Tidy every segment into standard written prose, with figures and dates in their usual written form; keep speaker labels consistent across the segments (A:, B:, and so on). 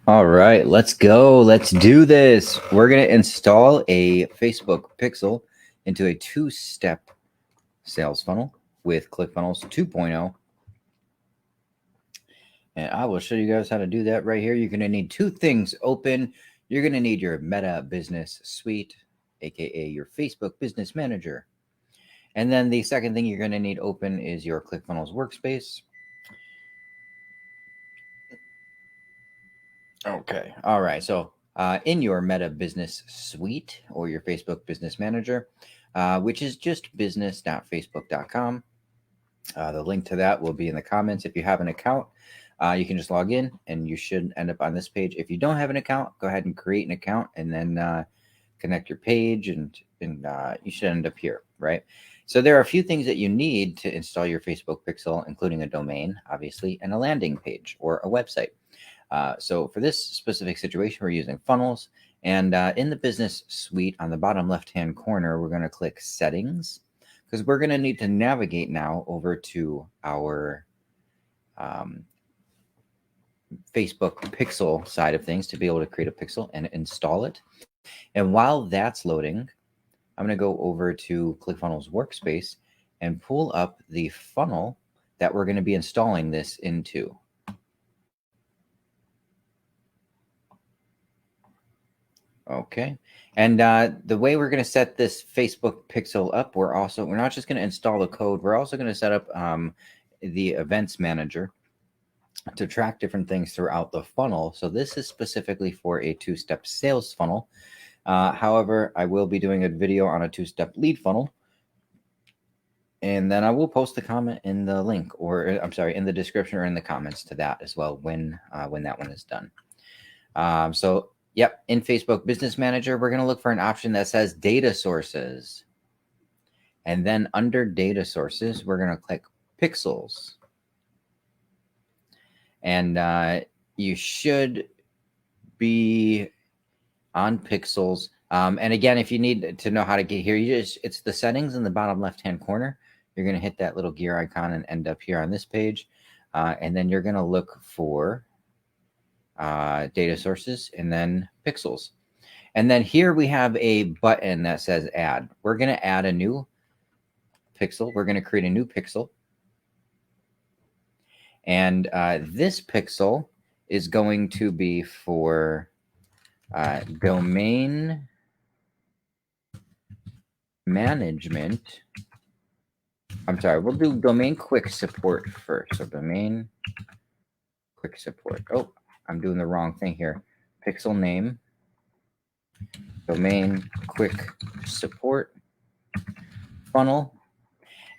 A: All right, let's go. Let's do this. We're going to install a Facebook pixel into a two-step sales funnel with ClickFunnels 2.0. And I will show you guys how to do that right here. You're going to need two things open. You're going to need your Meta Business Suite, aka your Facebook Business Manager. And then the second thing you're going to need open is your ClickFunnels workspace. Okay. All right. So in your Meta Business Suite or your Facebook Business Manager, which is just business.facebook.com. The link to that will be in the comments. If you have an account, you can just log in and you should end up on this page. If you don't have an account, go ahead and create an account and then connect your page and you should end up here, right? So there are a few things that you need to install your Facebook pixel, including a domain, obviously, and a landing page or a website. So for this specific situation, we're using funnels. And in the business suite on the bottom left-hand corner, we're going to click settings because we're going to need to navigate now over to our Facebook pixel side of things to be able to create a pixel and install it. And while that's loading, I'm going to go over to ClickFunnels workspace and pull up the funnel that we're going to be installing this into. Okay. And the way we're going to set this Facebook pixel up, we're not just going to install the code. We're also going to set up the events manager to track different things throughout the funnel. So this is specifically for a two-step sales funnel. However, I will be doing a video on a two-step lead funnel. And then I will post the comment in the link, or I'm sorry, in the description or in the comments to that as well when that one is done. Yep, in Facebook Business Manager, we're going to look for an option that says data sources. And then under data sources, we're going to click pixels. And you should be on pixels. And again, if you need to know how to get here, it's the settings in the bottom left-hand corner. You're going to hit that little gear icon and end up here on this page. And then you're going to look for data sources and then pixels. And then here we have a button that says add. We're going to add a new pixel. We're going to create a new pixel. And this pixel is going to be for domain management. I'm sorry, we'll do domain quick support first. So domain quick support. Oh, I'm doing the wrong thing here. Pixel name, domain quick support funnel.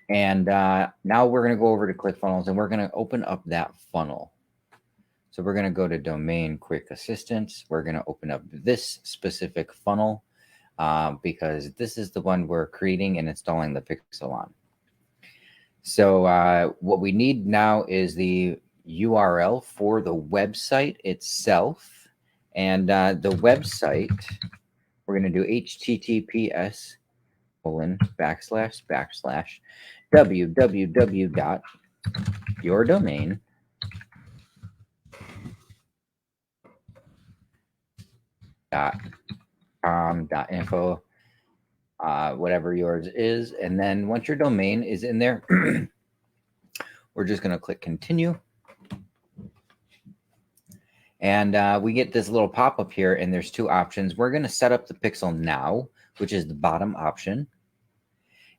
A: And now we're going to go over to ClickFunnels and we're going to open up that funnel. So we're going to go to domain quick assistance. We're going to open up this specific funnel because this is the one we're creating and installing the pixel on. So what we need now is the URL for the website itself. And the website, we're going to do https://www.yourdomain.com.info, whatever yours is. And then once your domain is in there, we're just going to click continue. And we get this little pop-up here, and there's two options. We're going to set up the pixel now, which is the bottom option.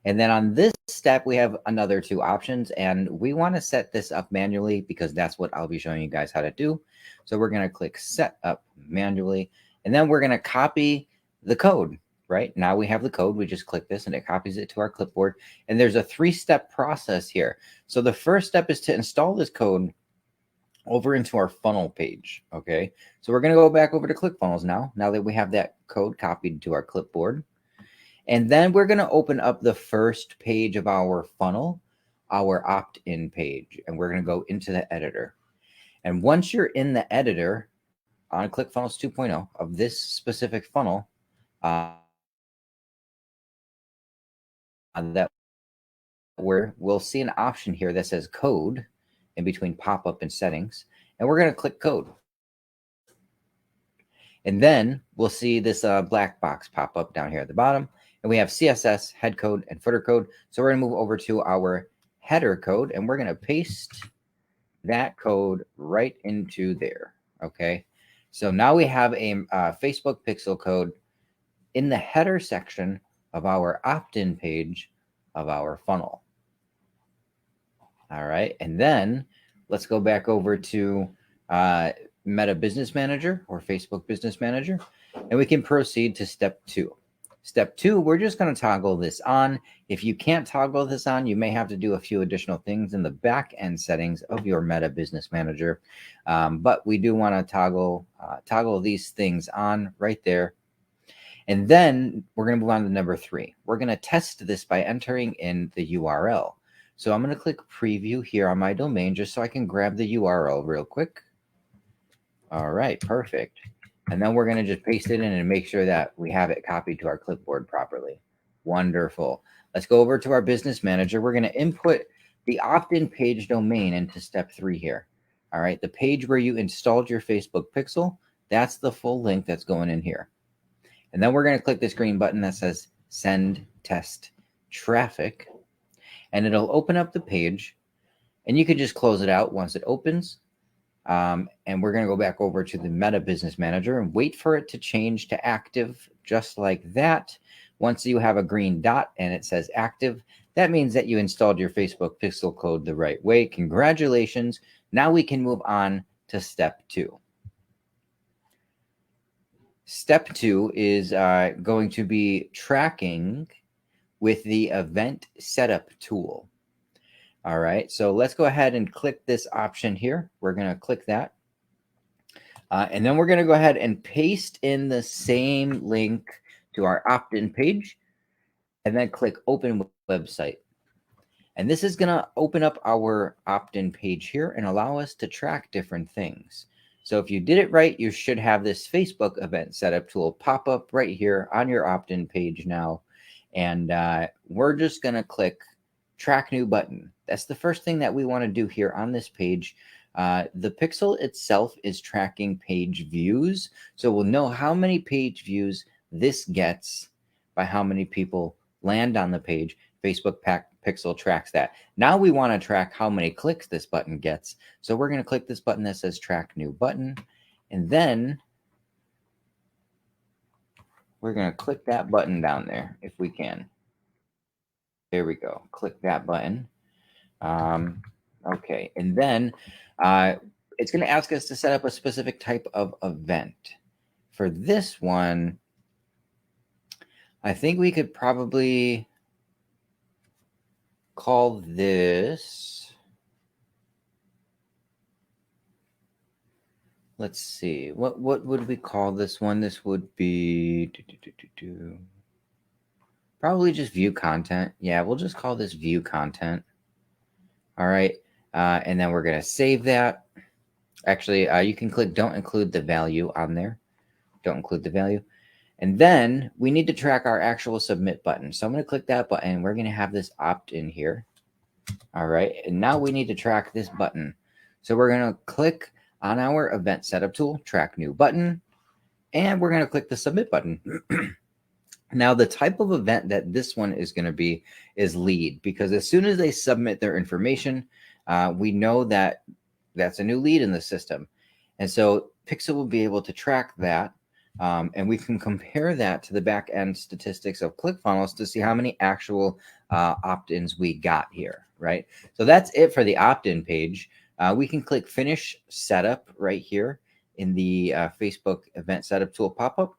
A: And then on this step, we have another two options, and we want to set this up manually because that's what I'll be showing you guys how to do. So we're going to click set up manually, and then we're going to copy the code. Right now we have the code. We just click this and it copies it to our clipboard. And there's a three-step process here. So the first step is to install this code over into our funnel page. Okay, so we're going to go back over to ClickFunnels now that we have that code copied to our clipboard. And then we're going to open up the first page of our funnel, our opt-in page, and we're going to go into the editor. And once you're in the editor on ClickFunnels 2.0 of this specific funnel, we'll see an option here that says code in between pop-up and settings, and we're going to click code. And then we'll see this black box pop up down here at the bottom. And we have CSS, head code, and footer code. So we're going to move over to our header code, and we're going to paste that code right into there. Okay. So now we have a Facebook pixel code in the header section of our opt-in page of our funnel. All right. And then let's go back over to Meta Business Manager or Facebook Business Manager, and we can proceed to step 2. Step 2, we're just going to toggle this on. If you can't toggle this on, you may have to do a few additional things in the back end settings of your Meta Business Manager. But we do want to toggle these things on right there. And then we're going to move on to number 3. We're going to test this by entering in the URL. So I'm going to click preview here on my domain just so I can grab the URL real quick. All right, perfect. And then we're going to just paste it in and make sure that we have it copied to our clipboard properly. Wonderful. Let's go over to our business manager. We're going to input the opt-in page domain into step 3 here. All right, the page where you installed your Facebook pixel, that's the full link that's going in here. And then we're going to click this green button that says send test traffic, and it'll open up the page, and you can just close it out once it opens. And we're going to go back over to the Meta Business Manager and wait for it to change to active, just like that. Once you have a green dot and it says active, that means that you installed your Facebook pixel code the right way. Congratulations. Now we can move on to step 2. Step 2 is going to be tracking with the event setup tool. All right, so let's go ahead and click this option here. We're going to click that. And then we're going to go ahead and paste in the same link to our opt-in page, and then click open website. And this is going to open up our opt-in page here and allow us to track different things. So if you did it right, you should have this Facebook event setup tool pop up right here on your opt-in page now. And we're just going to click track new button. That's the first thing that we want to do here on this page. The pixel itself is tracking page views. So we'll know how many page views this gets by how many people land on the page. Facebook pixel tracks that. Now we want to track how many clicks this button gets. So we're going to click this button that says track new button. And then we're going to click that button down there if we can. There we go. Click that button. Okay. And then it's going to ask us to set up a specific type of event. For this one, I think we could probably call this, let's see, what would we call this one? This would be probably just view content. Yeah, we'll just call this view content. All right. And then we're going to save that. Actually, you can click don't include the value on there. Don't include the value. And then we need to track our actual submit button. So I'm going to click that button. We're going to have this opt-in here. All right. And now we need to track this button. So we're going to click on our event setup tool, track new button, and we're going to click the submit button. Now, the type of event that this one is going to be is lead, because as soon as they submit their information, we know that that's a new lead in the system. And so Pixel will be able to track that. And we can compare that to the back end statistics of ClickFunnels to see how many actual opt-ins we got here, right? So that's it for the opt-in page. We can click Finish Setup right here in the Facebook Event Setup tool pop-up.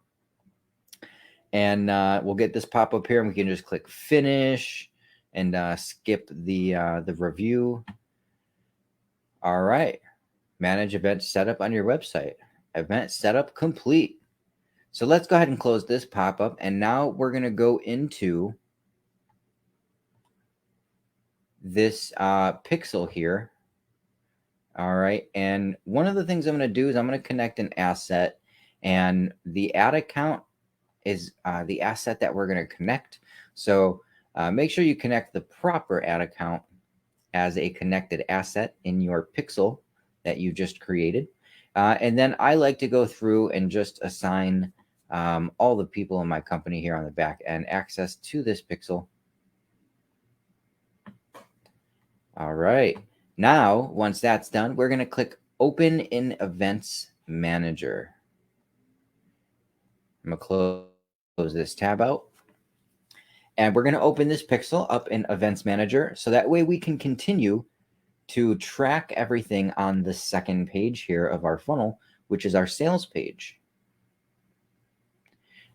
A: And we'll get this pop-up here, and we can just click Finish and skip the review. All right. Manage event setup on your website. Event setup complete. So let's go ahead and close this pop-up. And now we're going to go into this pixel here. All right. And one of the things I'm going to do is I'm going to connect an asset. And the ad account is the asset that we're going to connect. So make sure you connect the proper ad account as a connected asset in your pixel that you just created. And then I like to go through and just assign all the people in my company here on the back end access to this pixel. All right. Now, once that's done, we're going to click Open in Events Manager. I'm going to close this tab out. And we're going to open this pixel up in Events Manager so that way we can continue to track everything on the second page here of our funnel, which is our sales page.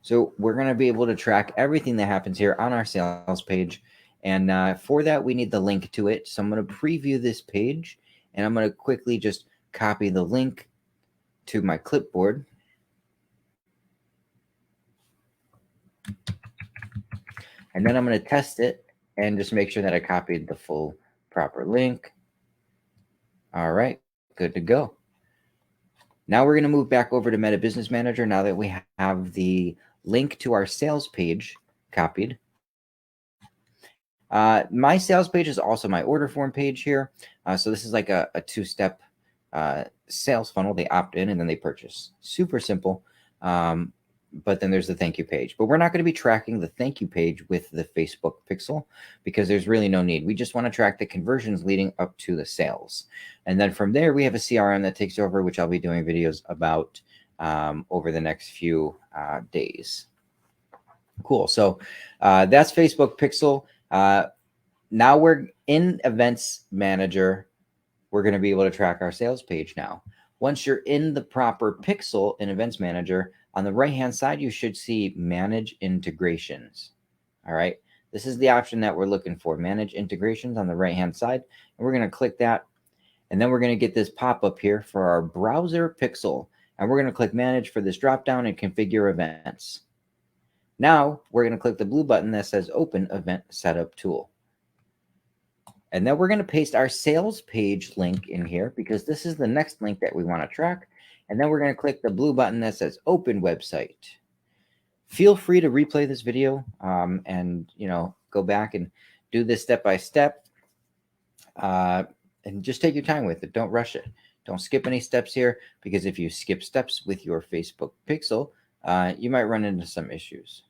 A: So we're going to be able to track everything that happens here on our sales page. And for that, we need the link to it. So I'm going to preview this page, and I'm going to quickly just copy the link to my clipboard. And then I'm going to test it and just make sure that I copied the full proper link. All right, good to go. Now we're going to move back over to Meta Business Manager now that we have the link to our sales page copied. My sales page is also my order form page here. So this is like a two-step sales funnel. They opt in and then they purchase. Super simple. But then there's the thank you page. But we're not going to be tracking the thank you page with the Facebook pixel because there's really no need. We just want to track the conversions leading up to the sales. And then from there, we have a CRM that takes over, which I'll be doing videos about over the next few days. Cool. So that's Facebook pixel. Now we're in Events Manager. We're going to be able to track our sales page now. Once you're in the proper pixel in Events Manager, on the right-hand side, you should see Manage Integrations. All right. This is the option that we're looking for, Manage Integrations on the right-hand side. And we're going to click that. And then we're going to get this pop-up here for our browser pixel. And we're going to click Manage for this drop-down and configure events. Now we're going to click the blue button that says Open Event Setup Tool. And then we're going to paste our sales page link in here because this is the next link that we want to track. And then we're going to click the blue button that says Open Website. Feel free to replay this video and go back and do this step by step. And just take your time with it. Don't rush it. Don't skip any steps here because if you skip steps with your Facebook pixel, you might run into some issues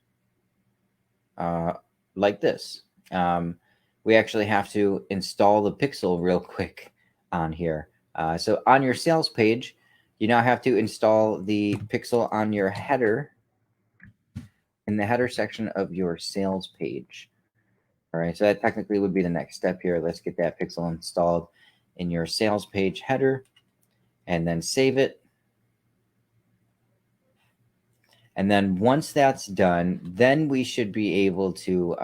A: like this. We actually have to install the pixel real quick on here. So on your sales page, you now have to install the pixel on your header in the header section of your sales page. All right, so that technically would be the next step here. Let's get that pixel installed in your sales page header and then save it. And then once that's done, then we should be able to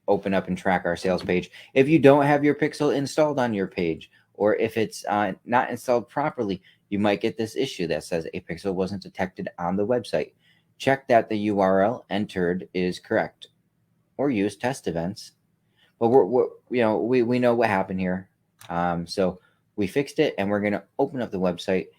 A: open up and track our sales page. If you don't have your pixel installed on your page, or if it's not installed properly, you might get this issue that says a pixel wasn't detected on the website. Check that the URL entered is correct, or use test events. But we know what happened here, so we fixed it, and we're going to open up the website.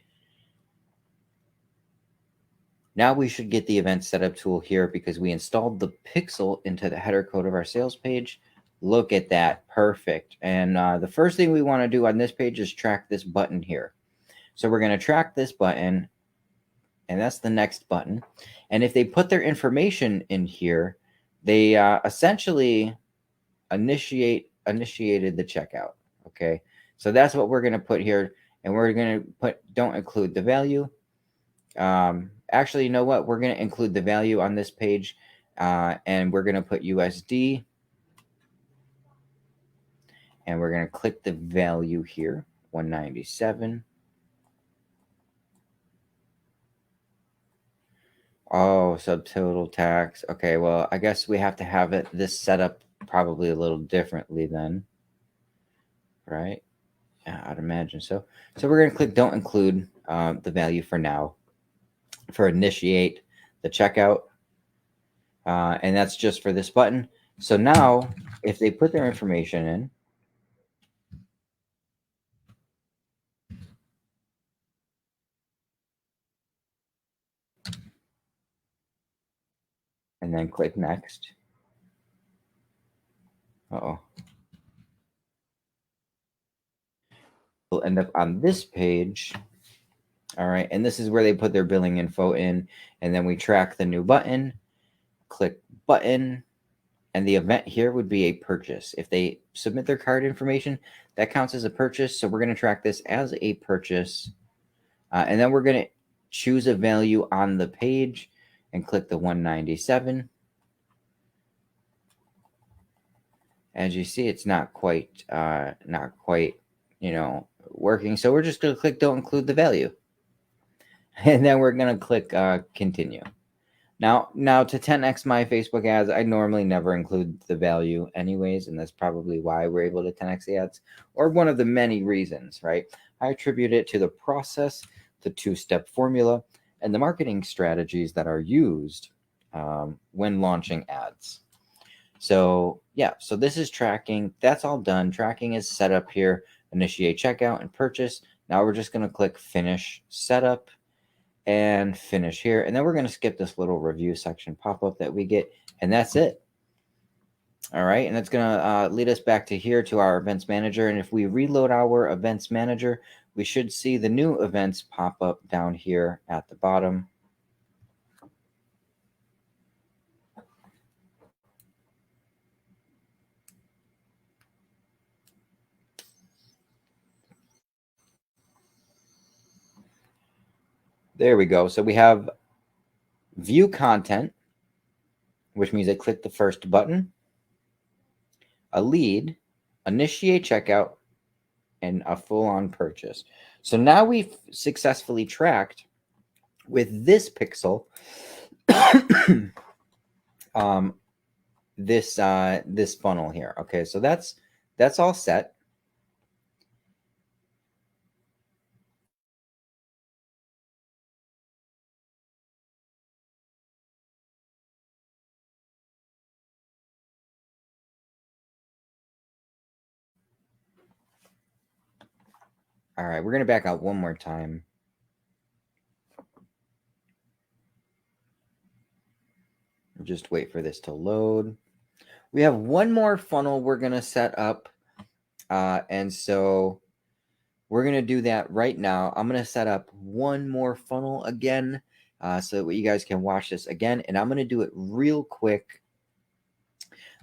A: Now we should get the event setup tool here because we installed the pixel into the header code of our sales page. Look at that. Perfect. And the first thing we want to do on this page is track this button here. So we're going to track this button, and that's the next button. And if they put their information in here, they essentially initiated the checkout. Okay. So that's what we're going to put here. And we're going to put don't include the value. Actually, you know what? We're going to include the value on this page, and we're going to put USD, and we're going to click the value here, 197. Oh, subtotal tax. Okay, well, I guess we have to have this set up probably a little differently then, right? Yeah, I'd imagine so. So we're going to click don't include the value for now. For initiate the checkout, and that's just for this button. So now if they put their information in, and then click next. Uh-oh. end up on this page. All right, and this is where they put their billing info in, and then we track the new button, click button, and the event here would be a purchase. If they submit their card information, that counts as a purchase, so we're going to track this as a purchase, and then we're going to choose a value on the page and click the 197. As you see, it's not quite, working. So we're just going to click don't include the value. And then we're going to click continue. Now to 10x my Facebook ads, I normally never include the value anyways, and that's probably why we're able to 10x the ads, or one of the many reasons, right? I attribute it to the process, the two-step formula, and the marketing strategies that are used when launching ads. So yeah, so this is tracking. That's all done. Tracking is set up here. Initiate checkout and purchase. Now we're just going to click finish setup and finish here. And then we're going to skip this little review section pop-up that we get. And that's it. All right. And that's going to lead us back to here to our events manager. And if we reload our events manager, we should see the new events pop up down here at the bottom. There we go. So we have view content, which means I click the first button, a lead, initiate checkout, and a full-on purchase. So now we've successfully tracked with this pixel this funnel here. Okay, so that's all set. All right, we're going to back out one more time. Just wait for this to load. We have one more funnel we're going to set up. And so we're going to do that right now. I'm going to set up one more funnel again so that you guys can watch this again. And I'm going to do it real quick.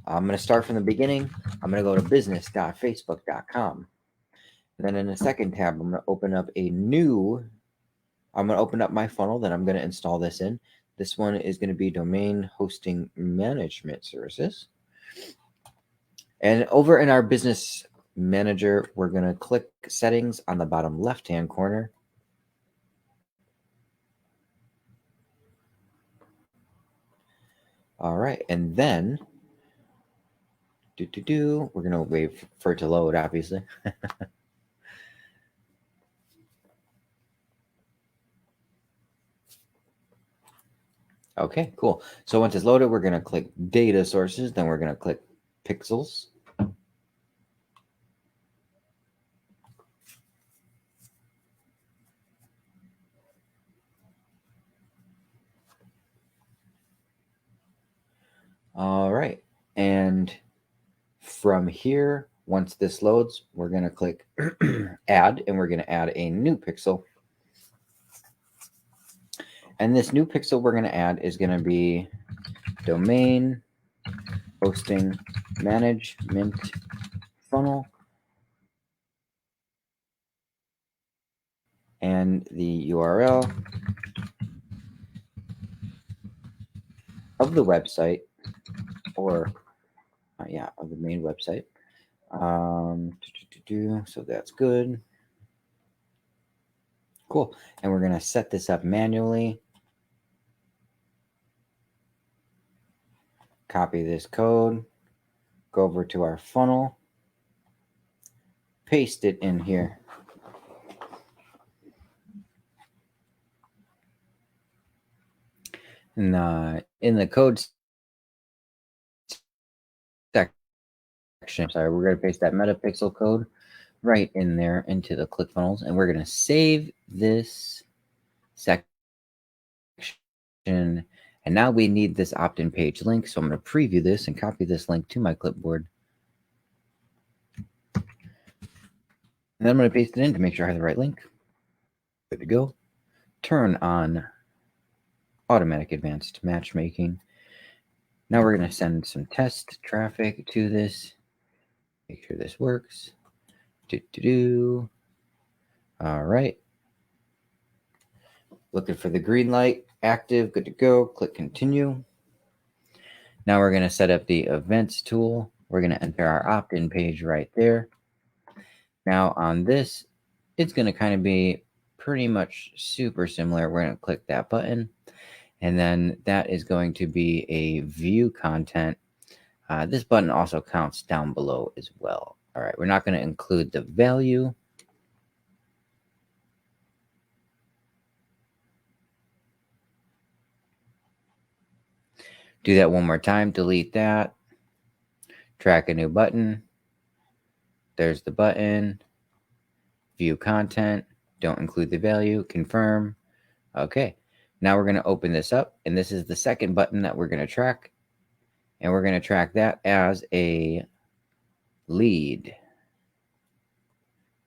A: I'm going to start from the beginning. I'm going to go to business.facebook.com. Then in the second tab, I'm going to open up my funnel that I'm going to install this in. This one is going to be domain hosting management services. And over in our business manager, we're going to click settings on the bottom left-hand corner. All right. And then we're going to wait for it to load, obviously. Okay, cool. So once it's loaded, we're going to click data sources. Then we're going to click pixels. All right. And from here, once this loads, we're going to click add, and we're going to add a new pixel. And this new pixel we're going to add is going to be domain hosting management funnel. And the URL of the website, or of the main website. So that's good. Cool. And we're going to set this up manually. Copy this code, go over to our funnel, paste it in here. And in the code section, we're going to paste that metapixel code right in there into the ClickFunnels, and we're going to save this section. And now we need this opt-in page link. So I'm going to preview this and copy this link to my clipboard. And then I'm going to paste it in to make sure I have the right link. Good to go. Turn on automatic advanced matchmaking. Now we're going to send some test traffic to this. Make sure this works. All right. Looking for the green light, active, good to go. Click continue. Now we're going to set up the events tool. We're going to enter our opt-in page right there. Now on this, it's going to kind of be pretty much super similar. We're going to click that button, and then that is going to be a view content. This button also counts down below as well. All right, we're not going to include the value. Do that one more time, delete that. Track a new button. There's the button. View content. Don't include the value. Confirm. Okay. Now we're going to open this up, and this is the second button that we're going to track. And we're going to track that as a lead.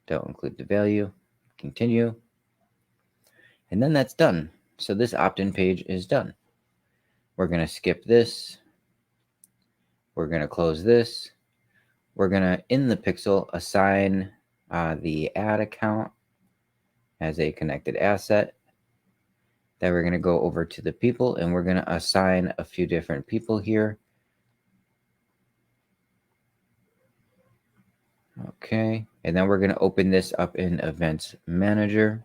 A: Don't include the value. Continue. And then that's done. So this opt-in page is done. We're going to skip this. We're going to close this. We're going to, in the pixel, assign the ad account as a connected asset. Then we're going to go over to the people, and we're going to assign a few different people here. Okay, and then we're going to open this up in Events Manager.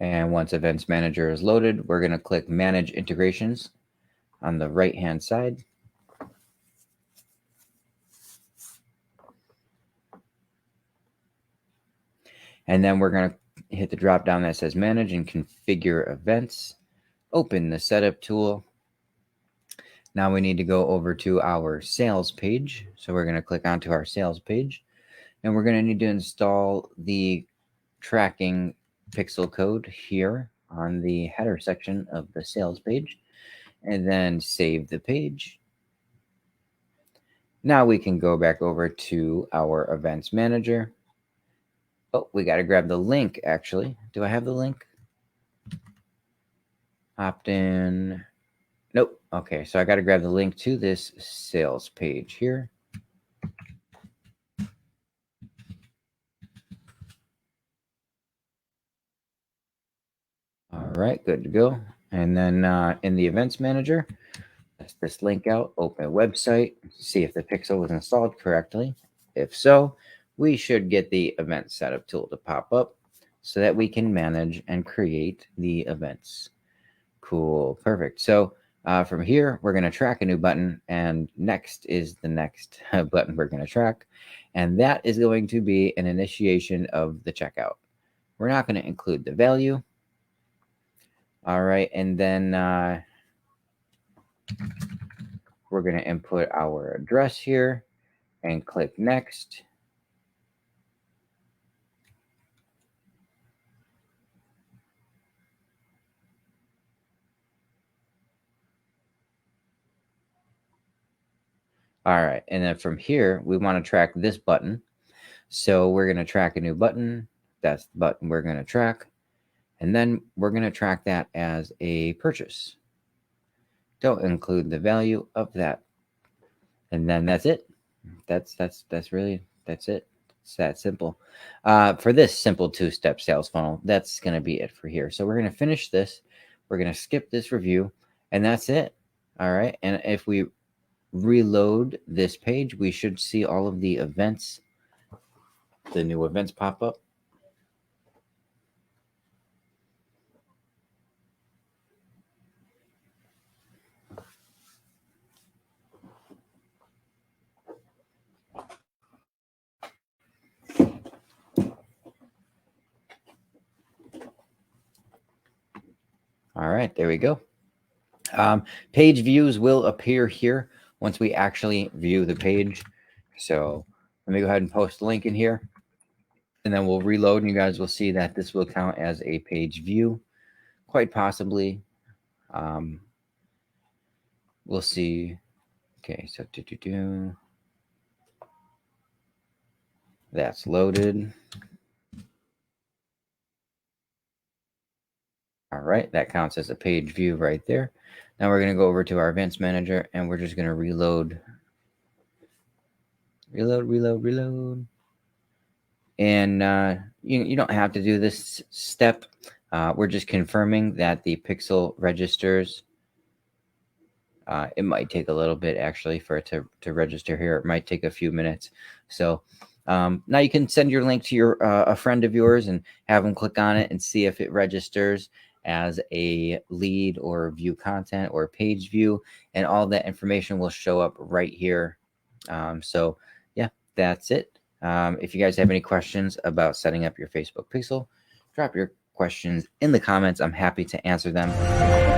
A: And once Events Manager is loaded, we're going to click Manage Integrations on the right-hand side. And then we're going to hit the drop down that says Manage and Configure Events. Open the Setup tool. Now we need to go over to our sales page. So we're going to click onto our sales page. And we're going to need to install the tracking pixel code here on the header section of the sales page. And then save the page. Now we can go back over to our Events Manager. Oh, we got to grab the link, actually. Do I have the link? Opt-in. Nope. Okay, so I got to grab the link to this sales page here. All right, good to go. And then in the Events Manager, test this link out, open a website, see if the pixel was installed correctly. If so, we should get the Event Setup tool to pop up so that we can manage and create the events. Cool, perfect. So from here, we're going to track a new button, and next is the next button we're going to track, and that is going to be an initiation of the checkout. We're not going to include the value. All right, and then we're going to input our address here and click next. All right, and then from here, we want to track this button. So we're going to track a new button. That's the button we're going to track. And then we're going to track that as a purchase. Don't include the value of that. And then that's it. That's it. It's that simple. For this simple two-step sales funnel, that's going to be it for here. So we're going to finish this. We're going to skip this review, and that's it. All right. And if we reload this page, we should see all of the events, the new events pop up. All right, there we go. Page views will appear here once we actually view the page. So let me go ahead and post a link in here. And then we'll reload, and you guys will see that this will count as a page view, quite possibly. We'll see. Okay, so that's loaded. All right, that counts as a page view right there. Now we're going to go over to our events manager, and we're just going to reload. And you don't have to do this step. We're just confirming that the pixel registers. It might take a little bit actually for it to register here. It might take a few minutes. So now you can send your link to your a friend of yours and have them click on it and see if it registers as a lead or view content or page view, and all that information will show up right here. So yeah, that's it. If you guys have any questions about setting up your Facebook pixel, drop your questions in the comments. I'm happy to answer them.